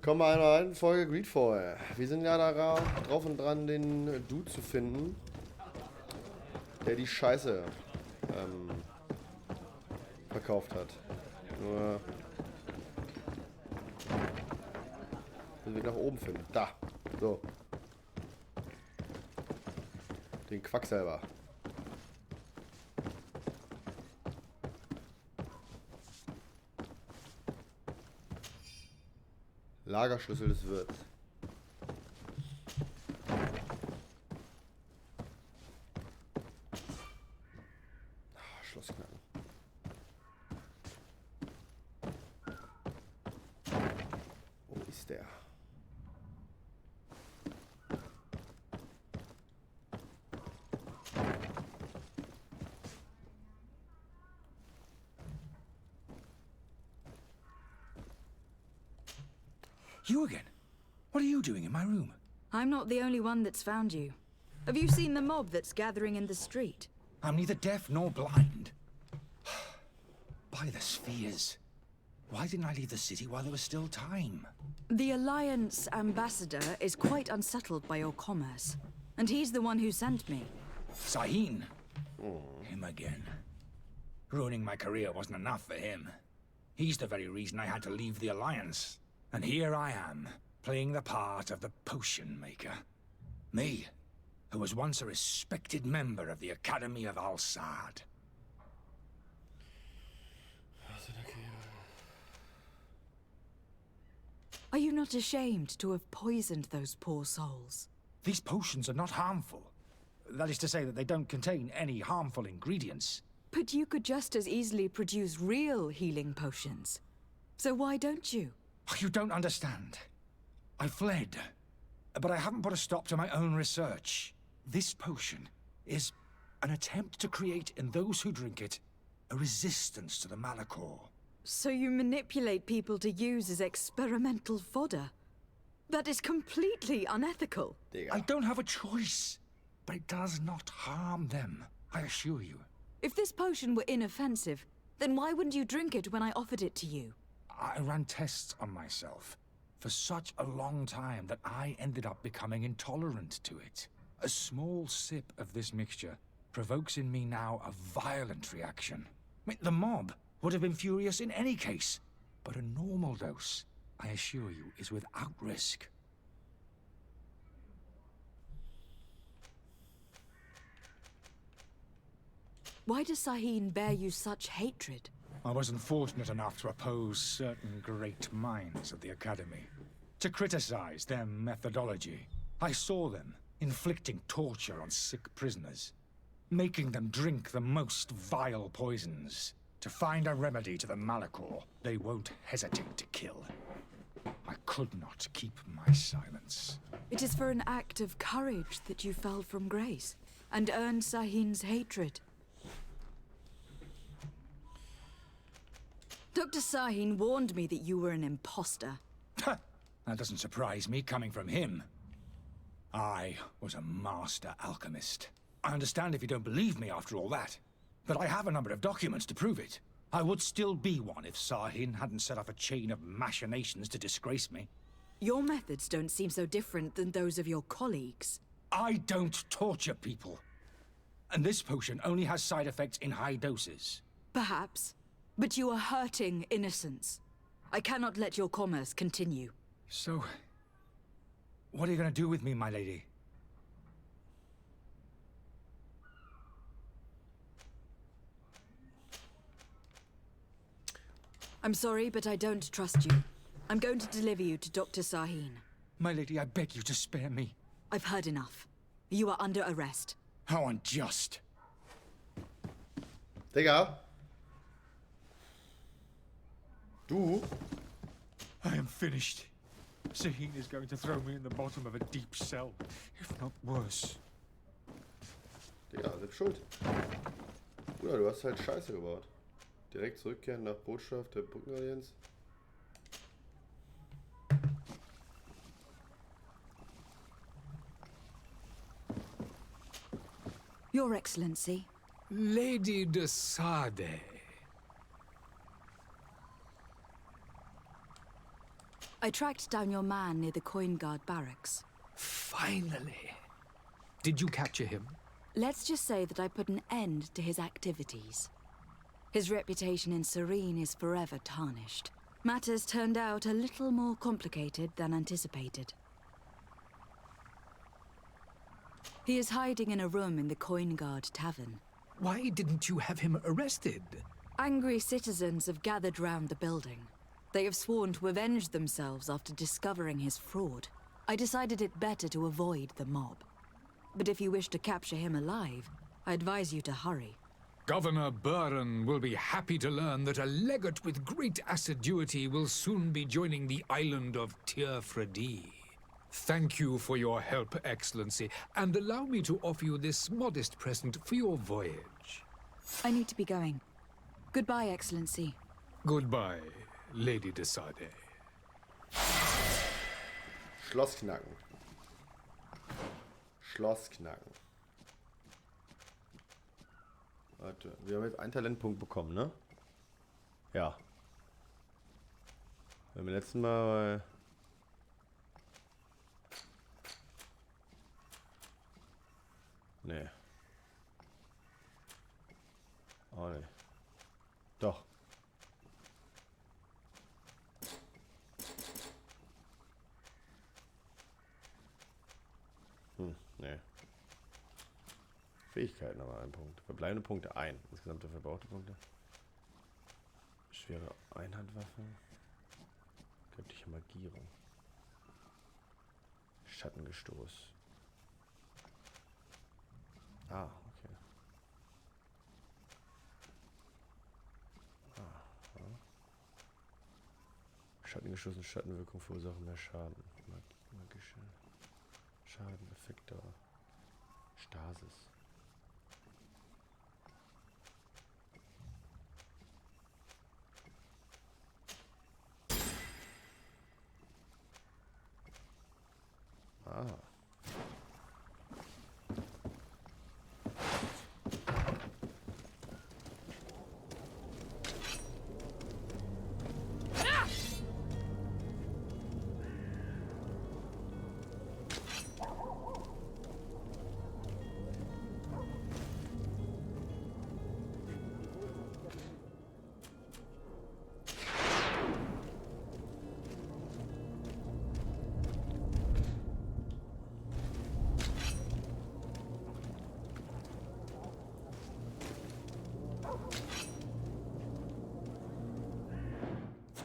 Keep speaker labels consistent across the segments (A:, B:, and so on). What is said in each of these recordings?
A: Willkommen bei einer alten Folge GreedFall. Wir sind ja da drauf und dran, den Dude zu finden, der die Scheiße verkauft hat. Nur müssen wir nach oben finden. Da. So. Den Quacksalber. Lagerschlüssel des Wirts. Schloss knacken. Wo ist der?
B: You again? What are you doing in my room?
C: I'm not the only one that's found you. Have you seen the mob that's gathering in the street?
B: I'm neither deaf nor blind. By the spheres. Why didn't I leave the city while there was still time?
C: The Alliance ambassador is quite unsettled by your commerce. And he's the one who sent me.
B: Sahin. Him again. Ruining my career wasn't enough for him. He's the very reason I had to leave the Alliance. And here I am, playing the part of the potion maker. Me, who was once a respected member of the Academy of Al-Sad.
C: Are you not ashamed to have poisoned those poor souls?
B: These potions are not harmful. That is to say that they don't contain any harmful ingredients.
C: But you could just as easily produce real healing potions. So why don't you?
B: You don't understand. I fled, but I haven't put a stop to my own research. This potion is an attempt to create in those who drink it a resistance to the Malachor.
C: So you manipulate people to use as experimental fodder? That is completely unethical.
B: I don't have a choice, but it does not harm them, I assure you.
C: If this potion were inoffensive, then why wouldn't you drink it when I offered it to you?
B: I ran tests on myself for such a long time that I ended up becoming intolerant to it. A small sip of this mixture provokes in me now a violent reaction. I mean, the mob would have been furious in any case, but a normal dose, I assure you, is without risk.
C: Why does Sahin bear you such hatred?
B: I wasn't fortunate enough to oppose certain great minds of the Academy. To criticize their methodology. I saw them inflicting torture on sick prisoners. Making them drink the most vile poisons. To find a remedy to the Malachor they won't hesitate to kill. I could not keep my silence.
C: It is for an act of courage that you fell from grace, and earned Sahin's hatred. Dr. Sahin warned me that you were an imposter.
B: That doesn't surprise me, coming from him. I was a master alchemist. I understand if you don't believe me after all that, but I have a number of documents to prove it. I would still be one if Sahin hadn't set off a chain of machinations to disgrace me.
C: Your methods don't seem so different than those of your colleagues.
B: I don't torture people. And this potion only has side effects in high doses.
C: Perhaps. But you are hurting innocents. I cannot let your commerce continue.
B: So, what are you going to do with me, my lady?
C: I'm sorry, but I don't trust you. I'm going to deliver you to Dr. Sahin.
B: My lady, I beg you to spare me.
C: I've heard enough. You are under arrest.
B: How unjust.
A: Digga. Du?
B: I am finished. Sahin is going to throw me in the bottom of a deep cell, if not worse.
A: Digga, selbst schuld. Bruder, du hast halt Scheiße gebaut. Direkt zurückkehren nach Botschaft der Brückenallianz.
C: Your Excellency.
D: Lady de Sade.
C: I tracked down your man near the Coin Guard barracks.
D: Finally. Did you capture him?
C: Let's just say that I put an end to his activities. His reputation in Serene is forever tarnished. Matters turned out a little more complicated than anticipated. He is hiding in a room in the Coin Guard Tavern.
D: Why didn't you have him arrested?
C: Angry citizens have gathered round the building. They have sworn to avenge themselves after discovering his fraud. I decided it better to avoid the mob. But if you wish to capture him alive, I advise you to hurry.
D: Governor Buren will be happy to learn that a legate with great assiduity will soon be joining the island of Tierfredi. Thank you for your help, Excellency, and allow me to offer you this modest present for your voyage.
C: I need to be going. Goodbye, Excellency.
D: Goodbye, Lady de Sade.
A: Schloss knacken. Schloss knacken. Warte, wir haben jetzt einen Talentpunkt bekommen, ne? Ja. Beim letzten Mal... Nee. Oh ne. Doch. Nee. Fähigkeiten aber ein Punkt. Verbleibende Punkte ein. Insgesamt verbrauchte Punkte. Schwere Einhandwaffe. Göttliche Magierung. Schattengestoß. Ah, okay. Schattengestoß und Schattenwirkung verursachen mehr Schaden. Magische Schaden, Effekte. Stasis. Ah.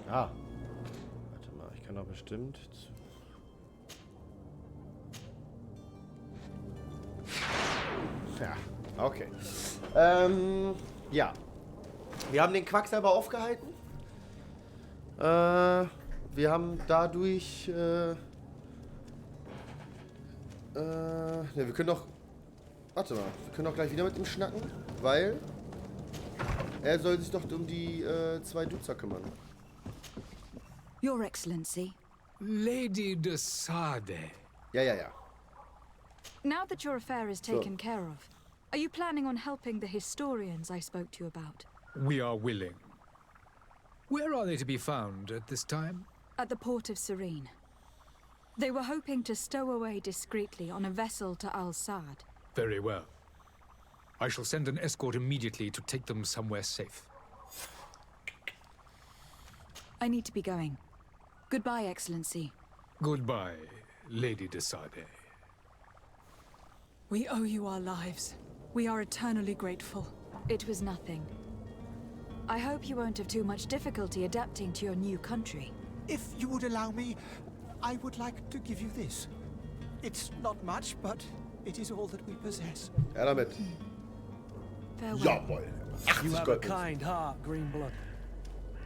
A: Ah. Warte mal, ich kann doch bestimmt... Ja, okay. Ja. Wir haben den Quacksalber aufgehalten. Wir haben dadurch... Ne, wir können doch... Warte mal, wir können doch gleich wieder mit ihm schnacken, weil... Er soll sich doch um die 2 Duzer kümmern.
C: Your Excellency.
D: Lady de Sade.
A: Ja.
C: Now that your affair is taken care of, are you planning on helping the historians I spoke to you about?
D: We are willing. Where are they to be found at this time?
C: At the port of Serene. They were hoping to stow away discreetly on a vessel to Al-Sad.
D: Very well. I shall send an escort immediately to take them somewhere safe.
C: I need to be going. Goodbye, Excellency.
D: Goodbye, Lady de Sade.
E: We owe you our lives. We are eternally grateful.
C: It was nothing. I hope you won't have too much difficulty adapting to your new country.
F: If you would allow me, I would like to give you this. It's not much, but it is all that we possess.
A: Ja, damit.
C: Farewell.
A: Jawohl.
G: You
A: 80
G: have a
A: Gold.
G: kind heart, Greenblood.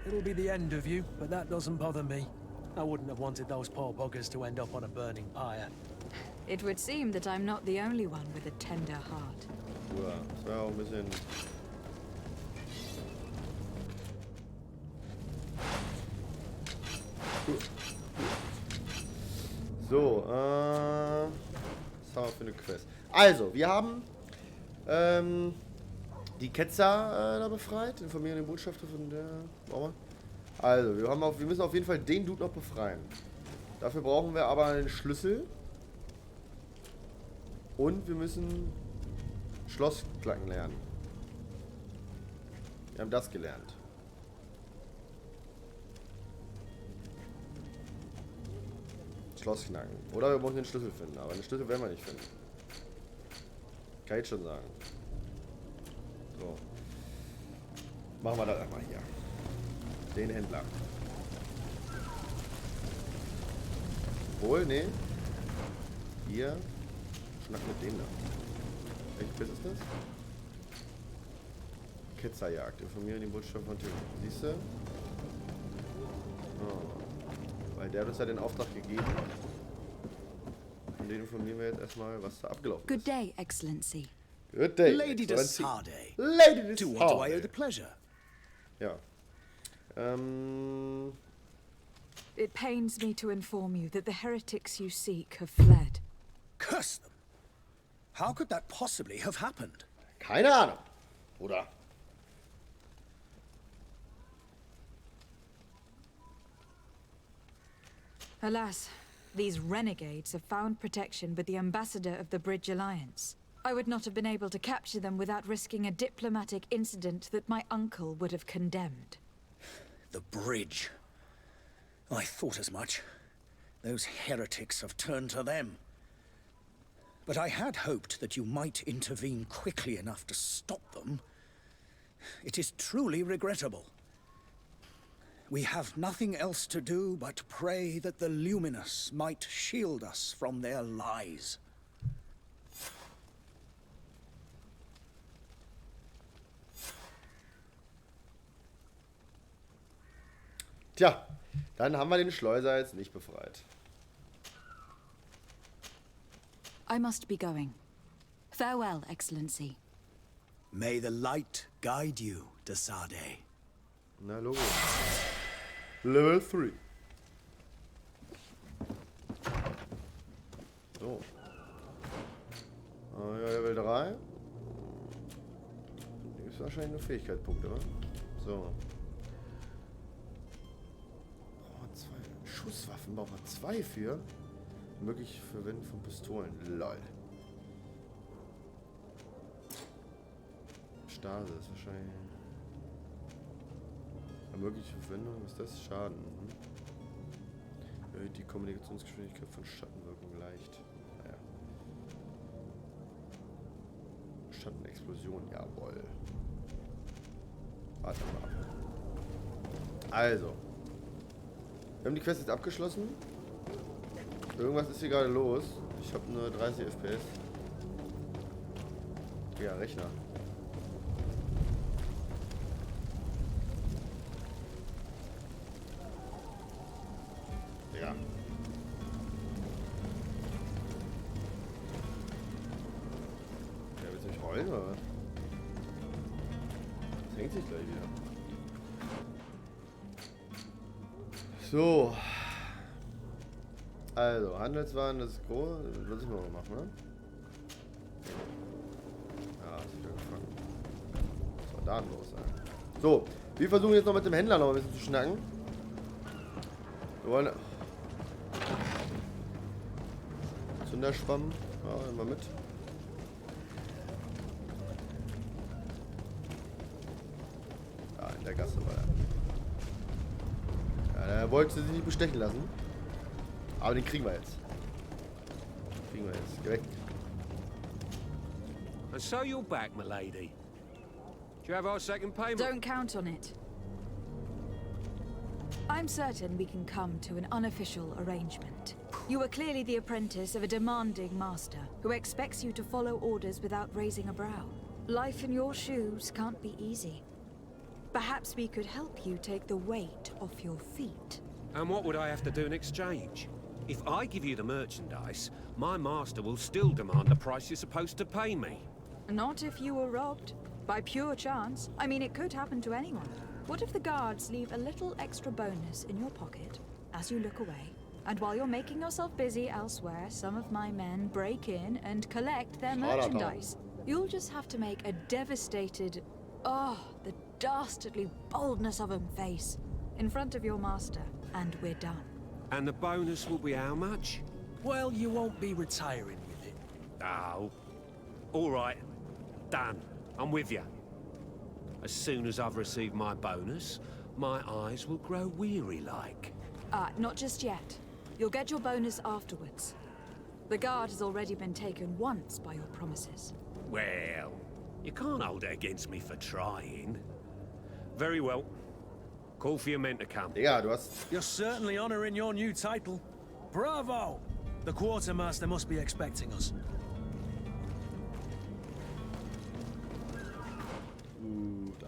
G: It'll be the end of you, but that doesn't bother me. I wouldn't have wanted those poor buggers to end up on a burning pyre.
C: It would seem that I'm not the only one with a tender heart.
A: Ja, das war auch ein bisschen... So, was haben wir für eine Quest? Also, wir haben die Ketzer da befreit, informieren den Botschafter von der Mauer. Also, wir müssen auf jeden Fall den Dude noch befreien. Dafür brauchen wir aber einen Schlüssel. Und wir müssen Schlossknacken lernen. Wir haben das gelernt. Schlossknacken. Oder wir brauchen den Schlüssel finden. Aber den Schlüssel werden wir nicht finden. Kann ich schon sagen. So. Machen wir das einmal hier. Den Händler. Wohl, nee. Hier. Schnack mit dem da. Welches Quiz ist das? Ketzerjagd. Informiere den Botschafter von Täuschung. Siehst du? Oh. Weil der hat uns ja den Auftrag gegeben. Und den informieren wir jetzt erstmal, was da abgelaufen ist.
C: Good day, Excellency.
A: Good day.
F: Lady
A: Excellency.
F: Desade.
A: Lady Desade.
F: To what do I owe the pleasure?
A: Ja.
E: It pains me to inform you that the heretics you seek have fled.
F: Curse them. How could that possibly have happened?
A: Keine Ahnung. Oder?
E: Alas, these renegades have found protection with the ambassador of the Bridge Alliance. I would not have been able to capture them without risking a diplomatic incident that my uncle would have condemned.
F: The bridge. I thought as much. Those heretics have turned to them. But I had hoped that you might intervene quickly enough to stop them. It is truly regrettable. We have nothing else to do but pray that the Luminous might shield us from their lies.
A: Tja, dann haben wir den Schleuser jetzt nicht befreit.
C: I must be going. Farewell, Excellency.
F: May the light guide you, Desade.
A: Na, Logo. Level 3. So. Ja, Level 3. Ist wahrscheinlich nur Fähigkeitspunkte, oder? So. Schusswaffen brauchen wir 2 für. Möglich Verwenden von Pistolen. Lol. Stase ist wahrscheinlich. Mögliche Verwendung ist das Schaden. Erhöht die Kommunikationsgeschwindigkeit von Schattenwirkung leicht. Naja. Schattenexplosion, jawohl. Warte mal ab. Also. Wir haben die Quest jetzt abgeschlossen. Irgendwas ist hier gerade los. Ich habe nur 30 FPS. Ja, Rechner. Ja. Ja, willst du mich rollen oder was? Das hängt sich gleich wieder. So. Also, Handelswaren, das ist groß. Das müssen wir mal machen, ne? Ja, ist wieder gefangen. Was war da denn los, ey? So, wir versuchen jetzt noch mit dem Händler noch ein bisschen zu schnacken. Wir wollen. Zünderschwamm. Ja, immer mit. Ja, in der Gasse war er. Ja, er wollte sich nicht bestechen lassen. Aber den kriegen wir jetzt. Kriegen wir jetzt. Geh weg.
H: And so you're back, my lady. Do you have our second payment?
E: Don't count on it. I'm certain we can come to an unofficial arrangement. You were clearly the apprentice of a demanding master who expects you to follow orders without raising a brow. Life in your shoes can't be easy. Perhaps we could help you take the weight off your feet.
H: And what would I have to do in exchange? If I give you the merchandise, my master will still demand the price you're supposed to pay me.
E: Not if you were robbed. By pure chance. I mean, it could happen to anyone. What if the guards leave a little extra bonus in your pocket as you look away? And while you're making yourself busy elsewhere, some of my men break in and collect their merchandise. You'll just have to make a devastated, oh, the dastardly boldness of 'em face. in front of your master, and we're done.
H: And the bonus will be how much?
G: Well, you won't be retiring with it.
H: Oh. All right. Done. I'm with you. As soon as I've received my bonus, my eyes will grow weary-like.
E: Not just yet. You'll get your bonus afterwards. The guard has already been taken once by your promises.
H: Well, you can't hold it against me for trying. Very well. Call for your men to come.
A: Digga, du hast...
G: You're certainly honoring your new title. Bravo! The quartermaster must be expecting us.
A: Da.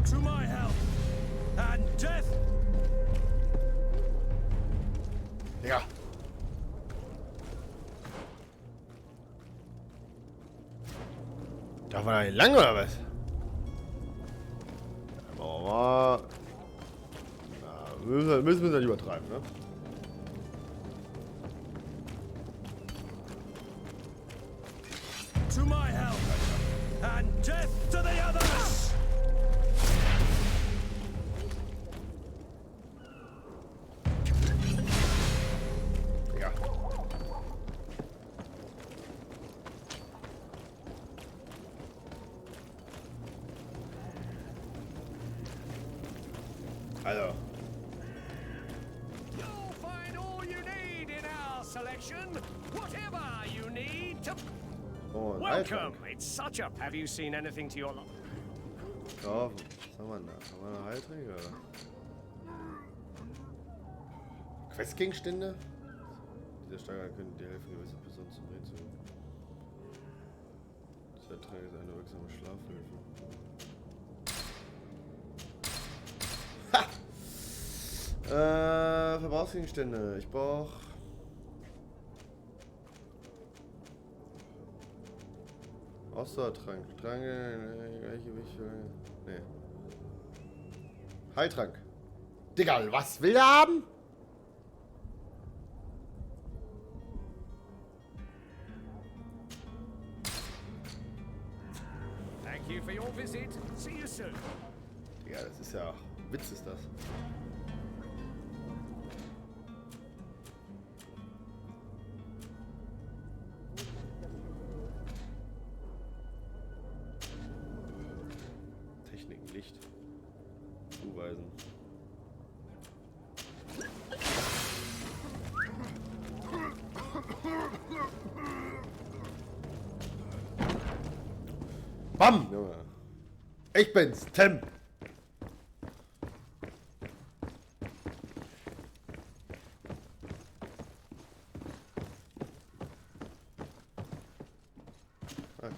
G: To my help! And death!
A: Digga. Darf man da nicht lang oder was? Aber... Na, müssen wir nicht übertreiben, ne?
G: To my help! And death to the others!
A: Ja. Also.
I: You'll find all you need in our selection. Whatever you need to...
A: Oh, ein
I: Welcome.
A: Heiltrank.
I: It's such a... Have you seen anything to your...
A: Kaufen. Was haben wir denn da? Haben wir eine Heiltränke, oder? Questgegenstände? Diese Steine können dir helfen, gewisse Personen zum Reden zu bringen. Dieser Trank ist eine wirksame Schlafhilfe. Ha! Verbrauchsgegenstände. Ich brauch... Ausdauertrank. Trank, gleiche Gewicht für... Nee. Heiltrank. Digga, was will er haben?
I: Thank you for your visit. See you soon.
A: Digga, das ist ja... Witz ist das. Techniken, Licht. Zuweisen. Bam! Junge. Ich bin's, Tim.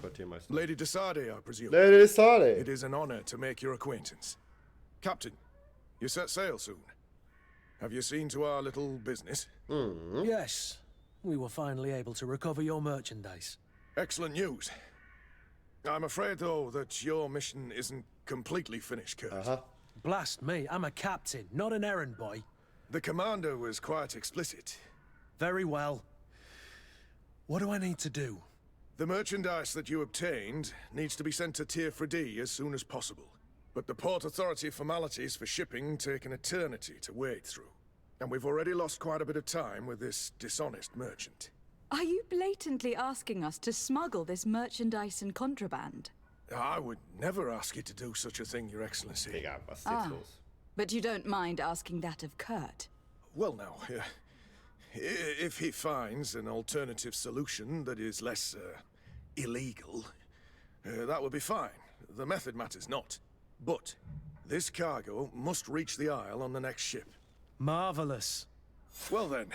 A: Quartiermeister.
J: Lady Desade, I presume.
A: Lady Desade.
J: It is an honor to make your acquaintance. Captain, you set sail soon. Have you seen to our little business?
G: Yes. We were finally able to recover your merchandise.
J: Excellent news. I'm afraid, though, that your mission isn't completely finished, Kurt.
G: Blast me, I'm a captain, not an errand boy.
J: The commander was quite explicit.
G: Very well. What do I need to do?
J: The merchandise that you obtained needs to be sent to Tearfredi as soon as possible. But the Port Authority formalities for shipping take an eternity to wade through. And we've already lost quite a bit of time with this dishonest merchant.
E: Are you blatantly asking us to smuggle this merchandise and contraband?
J: I would never ask you to do such a thing, Your Excellency.
A: Digga, was ist jetzt los?
E: But you don't mind asking that of Kurt?
J: Well, now, if he finds an alternative solution that is less illegal, that would be fine. The method matters not. But this cargo must reach the Isle on the next ship.
G: Marvelous.
J: Well then,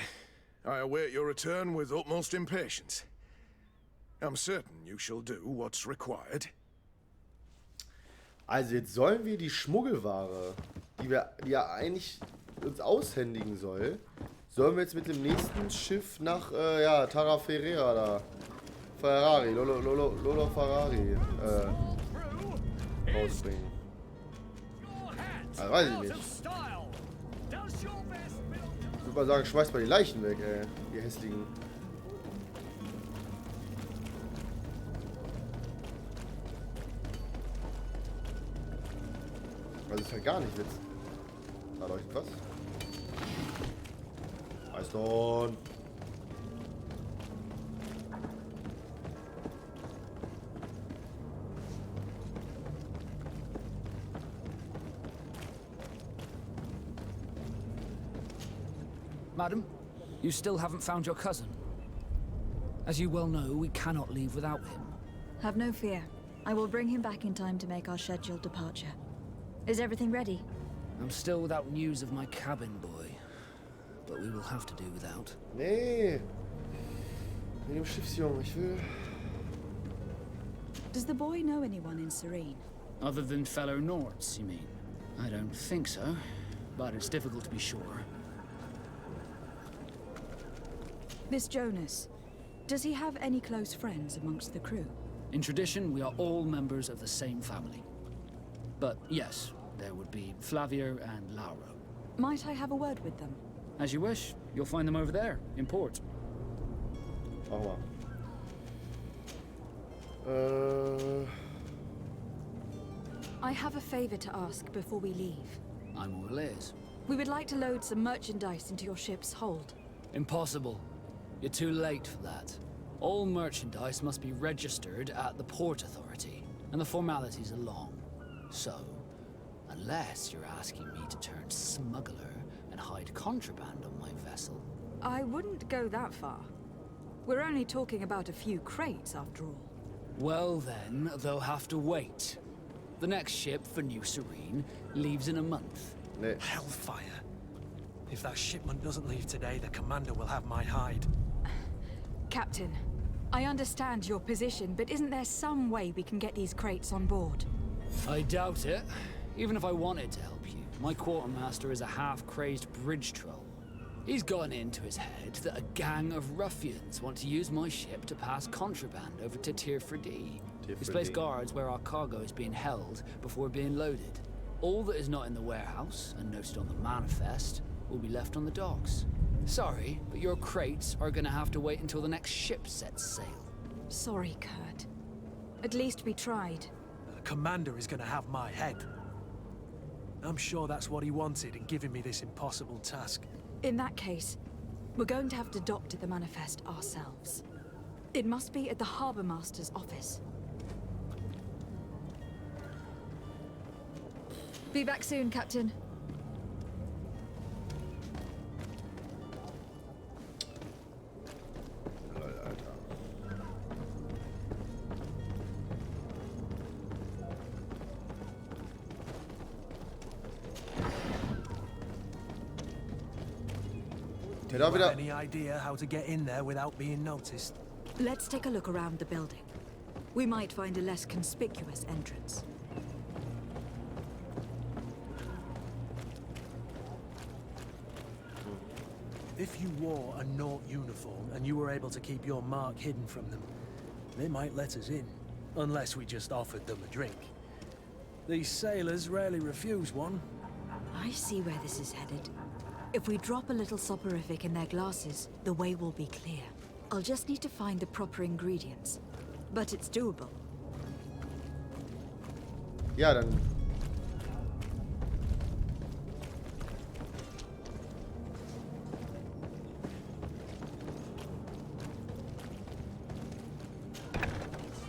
J: I await your return with utmost impatience. I'm certain you shall do what's required.
A: Also jetzt sollen wir die Schmuggelware, die er eigentlich uns aushändigen soll, sollen wir jetzt mit dem nächsten Schiff nach, ja, Terra Ferrera da, Ferrari, Lolo Ferrari, rausbringen. Also weiß ich nicht. Ich würde mal sagen, schmeißt mal die Leichen weg, ey, die hässlichen. Also ist ja gar nicht Witz. Da leuchtet was. Eisdorn.
K: Madam, you still haven't found your cousin. As you well know, we cannot leave without him.
E: Have no fear. I will bring him back in time to make our scheduled departure. Is everything ready?
K: I'm still without news of my cabin boy, but we will have to do without.
A: Nee. Mit dem Schiffsjungen, ich will.
E: Does the boy know anyone in Serene?
K: Other than fellow Nords, you mean? I don't think so, but it's difficult to be sure.
E: Miss Jonas, does he have any close friends amongst the crew?
K: In tradition, we are all members of the same family. But yes, there would be Flavio and Lauro.
E: Might I have a word with them?
K: As you wish. You'll find them over there, in port.
A: Mach mal.
E: I have a favor to ask before we leave.
K: I'm all ears.
E: We would like to load some merchandise into your ship's hold.
K: Impossible. You're too late for that. All merchandise must be registered at the Port Authority, and the formalities are long. So, unless you're asking me to turn smuggler and hide contraband on my vessel.
E: I wouldn't go that far. We're only talking about a few crates, after all.
K: Well then, they'll have to wait. The next ship for New Serene leaves in a month.
A: Nee.
G: Hellfire. If that shipment doesn't leave today, the commander will have my hide.
E: Captain, I understand your position, but isn't there some way we can get these crates on board?
K: I doubt it. Even if I wanted to help you, my quartermaster is a half-crazed bridge troll. He's gotten into his head that a gang of ruffians want to use my ship to pass contraband over to Tierfredi. He's placed guards where our cargo is being held before being loaded. All that is not in the warehouse, and noted on the manifest, will be left on the docks. Sorry, but your crates are gonna have to wait until the next ship sets sail.
E: Sorry, Kurt. At least we tried.
G: The commander is gonna have my head. I'm sure that's what he wanted in giving me this impossible task.
E: In that case, we're going to have to doctor the manifest ourselves. It must be at the Harbour Master's office. Be back soon, Captain.
G: Do you have any idea how to get in there without being noticed?
C: Let's take a look around the building. We might find a less conspicuous entrance.
G: If you wore a Nort uniform and you were able to keep your mark hidden from them, they might let us in, unless we just offered them a drink. These sailors rarely refuse one.
C: I see where this is headed. If we drop a little soporific in their glasses, the way will be clear. I'll just need to find the proper ingredients. But it's doable.
A: Ja, dann.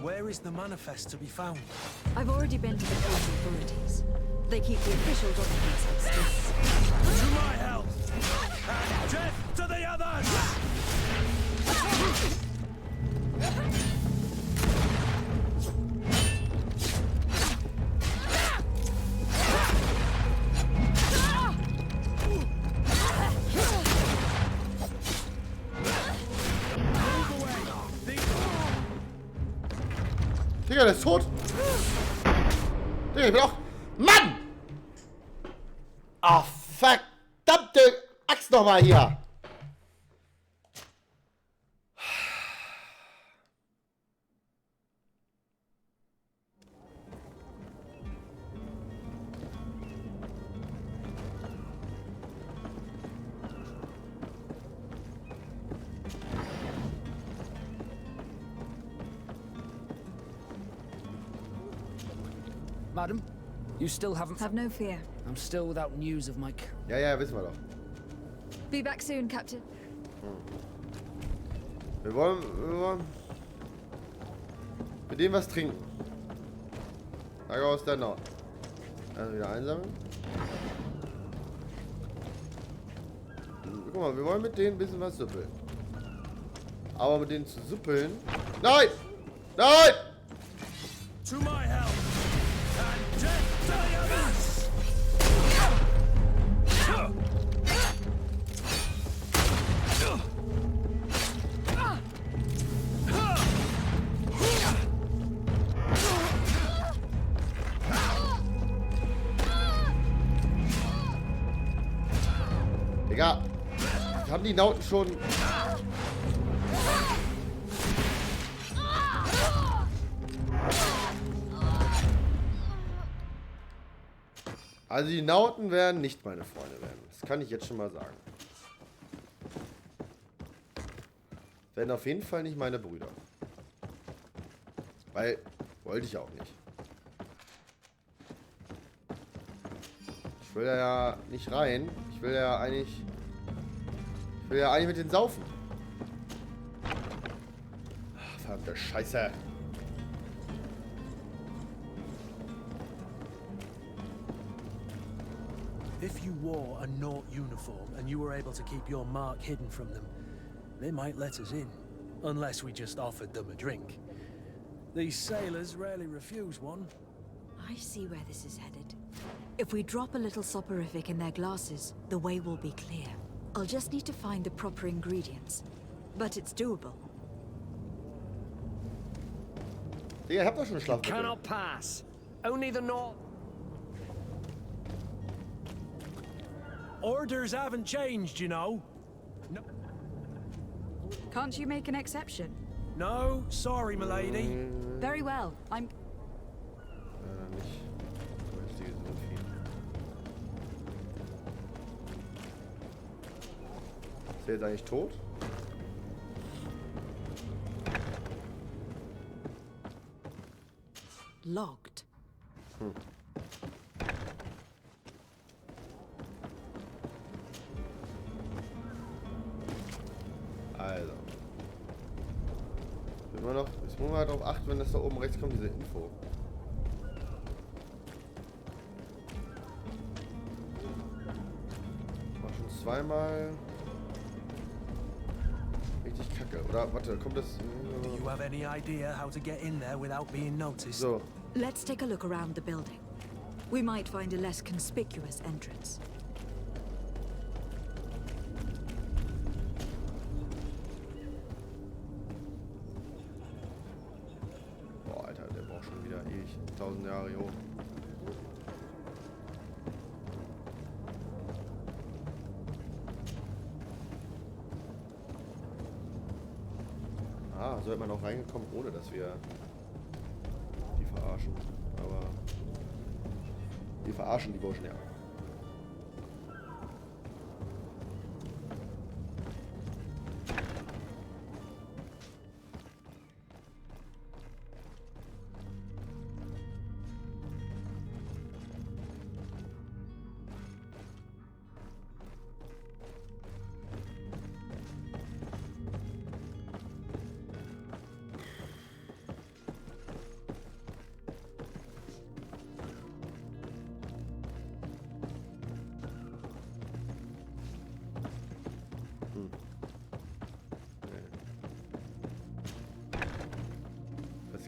G: Where is the manifest to be found?
C: I've already been to the port authorities. They keep the official documents upstairs.
G: To my help! And death to the others!
A: Digga, der ist tot. Digga, ich bin auch. Mann! Ah, verdammte Axt nochmal hier.
K: Madam, You still haven't...
C: Have no fear.
K: I'm still without news of my...
A: Ja, ja, wissen wir doch.
C: Be back soon, Captain.
A: Wir wollen mit dem was trinken. Sag aus der Naut. Also wieder einsammeln. Guck mal, wir wollen mit denen ein bisschen was suppeln. Aber mit denen zu suppeln... Nein! Nein!
G: To my help! And death to the others!
A: Digga, haben die Nauten schon... Also die Nauten werden nicht meine Freunde werden. Das kann ich jetzt schon mal sagen. Werden auf jeden Fall nicht meine Brüder. Weil, wollte ich auch nicht. Ich will ja nicht rein. Ich will ja eigentlich mit denen saufen. Ach, verdammte Scheiße.
G: If you wore a Naut uniform and you were able to keep your mark hidden from them, they might let us in, unless we just offered them a drink. These sailors rarely refuse one.
C: I see where this is headed. If we drop a little soporific in their glasses, the way will be clear. I'll just need to find the proper ingredients. But it's doable.
A: Digga, ich hab doch schon einen Schlaf.
I: Cannot pass. Only the North.
G: Orders haven't changed, you know. No,
E: Can't you make an exception?
G: no sorry, milady.
E: Very well. I'm...
A: Nicht. Die sind so viel. Ist der jetzt eigentlich tot?
C: Logged.
A: Also. Jetzt muss man halt darauf achten, wenn das da oben rechts kommt, diese Info. War schon zweimal richtig kacke. Oder warte, kommt das.
G: Do you have any idea how to get in there without being noticed?
A: So.
C: Let's take a look around the building. We might find a less conspicuous entrance.
A: Boah, Alter, der braucht schon wieder ewig. 1000 Jahre hier hoch. Ah, so hätte man auch reingekommen, ohne dass wir die verarschen. Aber wir verarschen die Burschen, ja.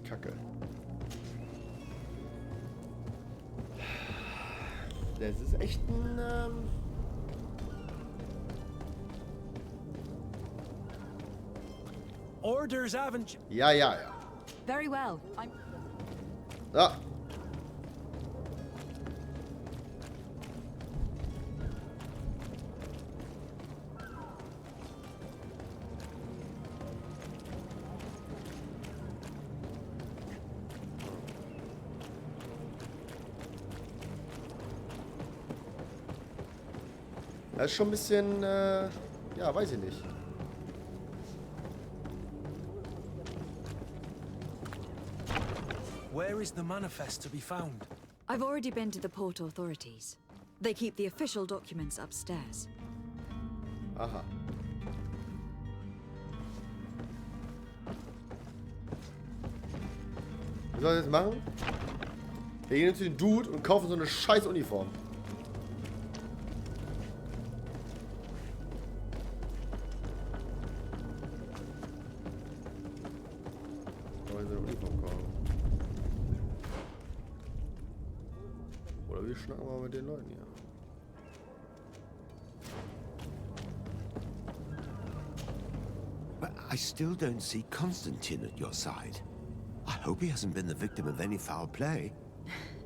A: Kacke. Das ist echt ein...
G: Orders haven't...
A: Ja, ja, ja.
E: Very well. I'm...
A: Ja. Das ist schon ein bisschen, ja, weiß ich nicht.
G: Where is the manifest to be found?
C: I've already been to the port authorities. They keep the official documents upstairs.
A: Aha. Was soll ich jetzt machen? Wir gehen jetzt zu den Dude und kaufen so eine scheiß Uniform. Wollen wir so eine Uniform kaufen? Oder wir schnacken mal mit den Leuten hier.
L: But I still don't see Constantine at your side. I hope he hasn't been the victim of any foul play.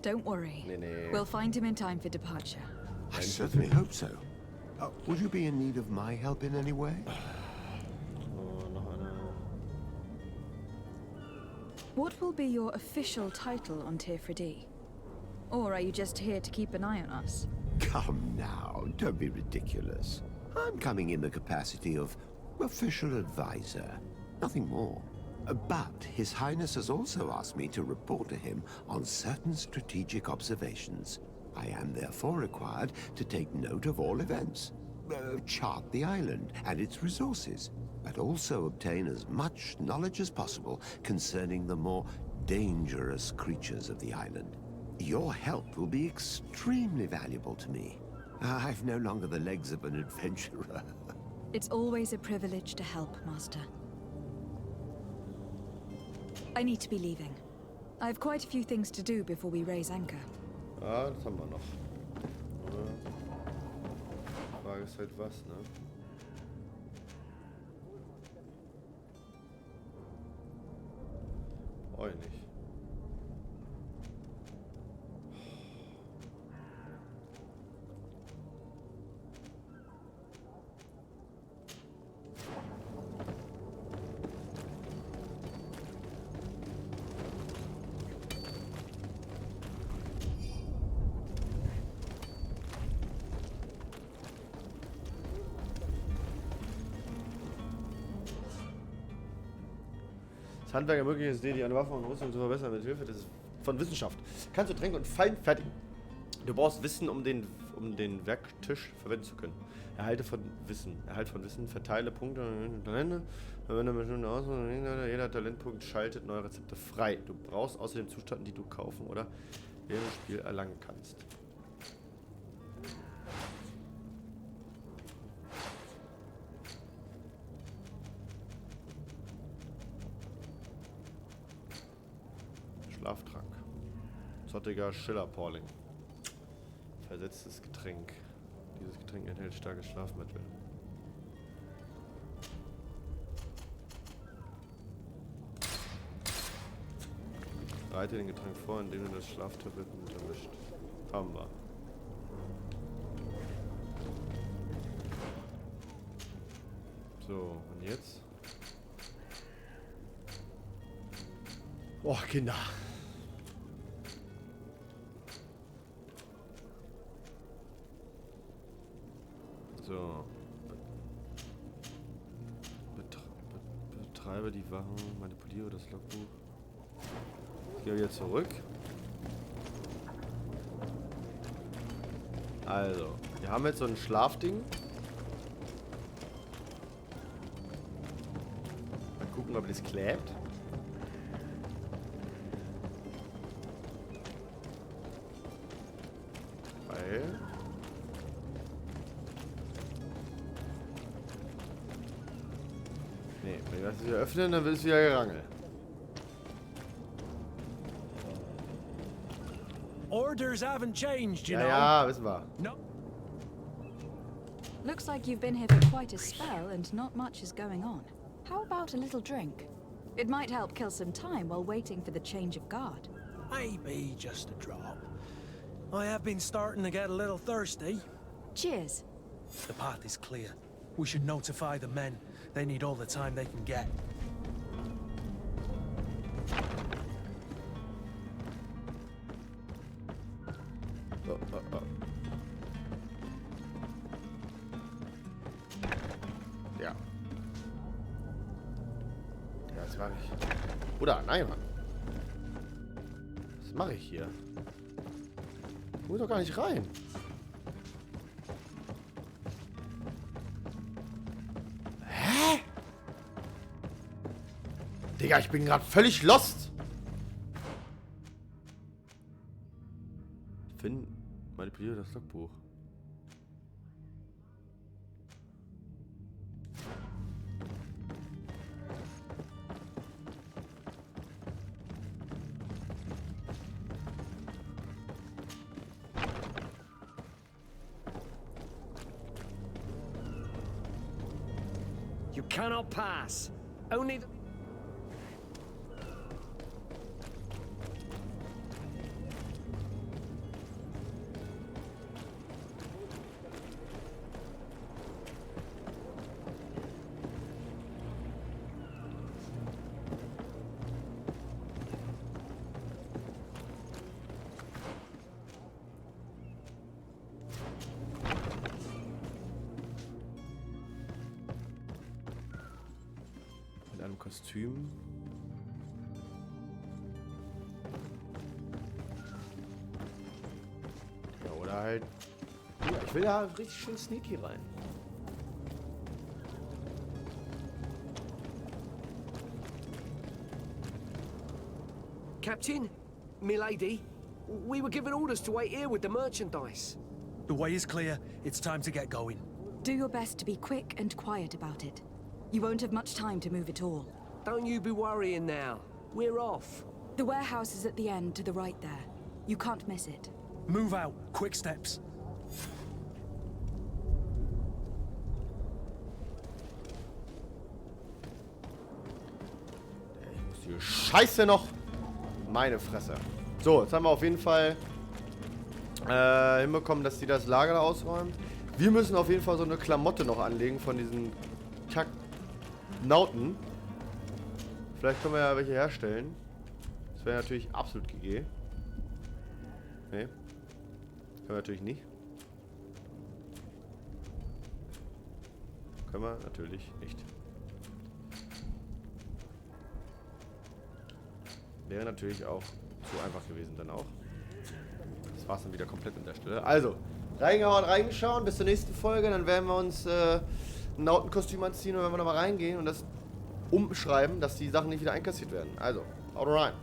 C: Don't worry.
A: Nee.
C: We'll find him in time for departure.
L: I certainly hope so. Would you be in need of my help in any way?
A: Oh, noch eine.
E: What will be your official title on Tearfredi? Or are you just here to keep an eye on us?
L: Come now, don't be ridiculous. I'm coming in the capacity of official advisor, nothing more. But His Highness has also asked me to report to him on certain strategic observations. I am therefore required to take note of all events, chart the island and its resources, but also obtain as much knowledge as possible concerning the more dangerous creatures of the island. Your help will be extremely valuable to me. I've no longer the legs of an adventurer.
C: It's always a privilege to help, Master. I need to be leaving. I have quite a few things to do before we raise anchor.
A: Ah, das haben wir noch. Oder? Die Frage ist halt was, ne? Brauche ich nicht. Das Handwerk ermöglicht es dir, die eine Waffe und Rüstung zu verbessern mit Hilfe von Wissenschaft. Kannst du Tränke und Fallen fertigen. Du brauchst Wissen, um den Werktisch verwenden zu können. Erhalt von Wissen, verteile Punkte und Talente. Verwende bestimmte Auswahl. Jeder Talentpunkt schaltet neue Rezepte frei. Du brauchst außerdem Zutaten, die du kaufen oder während des Spiels erlangen kannst. Schlaftrank. Zottiger Schillerporling. Versetztes Getränk. Dieses Getränk enthält starkes Schlafmittel. Bereite den Getränk vor, indem du das Schlaftabletten untermischt. Haben wir. So, und jetzt? Oh, Kinder. So. Betreibe die Wachen, manipuliere das Logbuch. Ich gehe wieder zurück. Also, wir haben jetzt so ein Schlafding. Mal gucken, ob das klappt. Weil... Nee, wenn wir das wieder öffnen, dann wird es wieder gerangelt.
G: Orders haven't changed, you know.
A: Ja, wissen wir.
G: No.
E: Looks like you've been here for quite a spell and not much is going on. How about a little drink? It might help kill some time while waiting for the change of guard.
G: Maybe just a drop. I have been starting to get a little thirsty.
C: Cheers.
G: The path is clear. We should notify the men. They need all the time they can get.
A: Ja. Ja, das mache ich. Oder, nein, Mann. Was mache ich hier? Muss doch gar nicht rein. Hä? Digga, ich bin gerade völlig lost. Manipuliere das Logbuch.
I: You cannot pass. Only the...
A: Mit einem Kostüm. Ja, oder halt... Ja, ich will da richtig schön sneaky rein.
I: Captain, milady, we were given orders to wait here with the merchandise.
G: The way is clear. It's time to get going.
C: Do your best to be quick and quiet about it. You won't have much time to move it all.
I: Don't you be worrying now. We're off.
C: The warehouse is at the end to the right there. You can't miss it.
G: Move out. Quick steps.
A: Ich muss die Scheiße noch... Meine Fresse. So, jetzt haben wir auf jeden Fall hinbekommen, dass die das Lager da ausräumen. Wir müssen auf jeden Fall so eine Klamotte noch anlegen von diesen Nauten. Vielleicht können wir ja welche herstellen. Das wäre natürlich absolut GG. Nee. Können wir natürlich nicht. Können wir natürlich nicht. Wäre natürlich auch zu einfach gewesen dann auch. Das war es dann wieder komplett an der Stelle. Also, reingehauen, reingeschaut. Bis zur nächsten Folge. Dann werden wir uns ein Nauten-Kostüm anziehen und wenn wir nochmal reingehen und das umschreiben, dass die Sachen nicht wieder einkassiert werden. Also, haut rein.